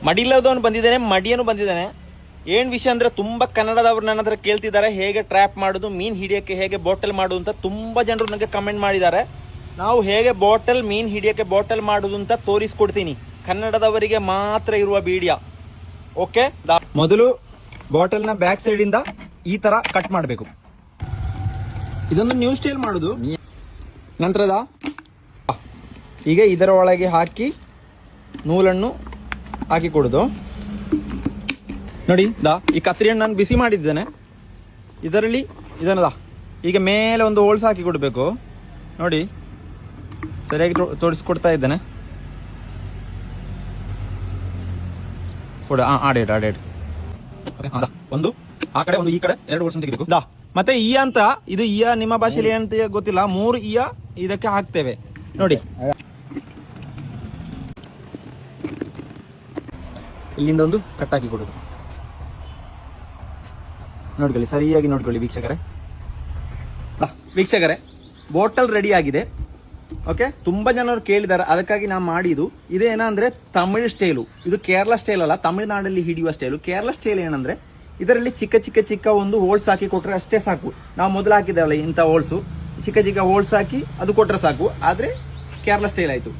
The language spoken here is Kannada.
ಮಡಿಲ್ಲದವನು ಬಂದಿದ್ದಾನೆ, ಮಡಿಯನು ಬಂದಿದ್ದಾನೆ. ಏನ್ ವಿಷಯ ಅಂದ್ರೆ ತುಂಬಾ ಕನ್ನಡದವ್ರು ನನ್ನ ಹತ್ರ ಕೇಳ್ತಿದ್ದಾರೆ ಹೇಗೆ ಟ್ರ್ಯಾಪ್ ಮಾಡೋದು, ಮೀನ್ ಹಿಡಿಯಕ್ಕೆ ಹೇಗೆ ಬಾಟಲ್ ಮಾಡೋದು ಅಂತ ತುಂಬಾ ಜನರು ನನಗೆ ಕಮೆಂಟ್ ಮಾಡಿದ್ದಾರೆ. ನಾವು ಹೇಗೆ ಮೀನ್ ಹಿಡಿಯಕ್ಕೆ ಬಾಟಲ್ ಮಾಡೋದು ಅಂತ ತೋರಿಸ್ಕೊಡ್ತೀನಿ. ಕನ್ನಡದವರಿಗೆ ಮಾತ್ರ ಇರುವ ವಿಡಿಯೋ. ಓಕೆ, ಮೊದಲು ಬಾಟಲ್ ನ ಬ್ಯಾಕ್ ಸೈಡ್ ಇಂದ ಈ ತರ ಕಟ್ ಮಾಡಬೇಕು. ಇದೊಂದು ನ್ಯೂ ಸ್ಟೈಲ್ ಮಾಡುದು. ನಂತರದ ಈಗ ಇದರ ಒಳಗೆ ಹಾಕಿ ನೂಲನ್ನು ಹಾಕಿ ಕೊಡುದು. ನೋಡಿ ಈ ಕತ್ರಿಯನ್ನು ನಾನು ಬಿಸಿ ಮಾಡಿದ್ದೇನೆ. ಇದರಲ್ಲಿ ಇದನ್ನದ ಈಗ ಮೇಲೆ ಒಂದು ಹೋಲ್ಸ್ ಹಾಕಿ ಕೊಡಬೇಕು. ನೋಡಿ ಸರಿಯಾಗಿ ತೋರಿಸ್ಕೊಡ್ತಾ ಇದ್ದೇನೆ. ಆಡೇಡ್ ಒಂದು ಆ ಕಡೆ ಒಂದು ಈ ಕಡೆ 2 ಹೋಲ್ಸ್ ತೆಗಿಬೇಕು. ಮತ್ತೆ ಈ ಅಂತ ಇದು ಇಯ ನಿಮ್ಮ ಭಾಷೆಯಲ್ಲಿ ಏನಂತ ಗೊತ್ತಿಲ್ಲ. 3 ಇಯ ಇದಕ್ಕೆ ಹಾಕ್ತೇವೆ. ನೋಡಿ ಇಲ್ಲಿಂದ ಒಂದು ಕಟ್ ಹಾಕಿ ಕೊಡುದು. ನೋಡ್ಕೊಳ್ಳಿ, ಸರಿಯಾಗಿ ನೋಡ್ಕೊಳ್ಳಿ ವೀಕ್ಷಕರೇ. ಬಾಟಲ್ ರೆಡಿ ಆಗಿದೆ. ಓಕೆ, ತುಂಬಾ ಜನರು ಕೇಳಿದ್ದಾರೆ, ಅದಕ್ಕಾಗಿ ನಾವು ಮಾಡಿದ್ದು. ಇದೇನಂದ್ರೆ ತಮಿಳ್ ಸ್ಟೈಲು. ಇದು ಕೇರಳ ಸ್ಟೈಲ್ ಅಲ್ಲ, ತಮಿಳುನಾಡಲ್ಲಿ ಹಿಡಿಯುವ ಸ್ಟೈಲು. ಕೇರಳ ಸ್ಟೈಲ್ ಏನಂದ್ರೆ ಇದರಲ್ಲಿ ಚಿಕ್ಕ ಒಂದು ಹೋಲ್ಸ್ ಹಾಕಿ ಕೊಟ್ರೆ ಅಷ್ಟೇ ಸಾಕು. ನಾವು ಮೊದಲು ಹಾಕಿದ್ದೇವಲ್ಲ ಇಂಥ ಹೋಲ್ಸು, ಚಿಕ್ಕ ಹೋಲ್ಸ್ ಹಾಕಿ ಅದು ಕೊಟ್ರೆ ಸಾಕು. ಆದ್ರೆ ಕೇರಳ ಸ್ಟೈಲ್ ಆಯ್ತು.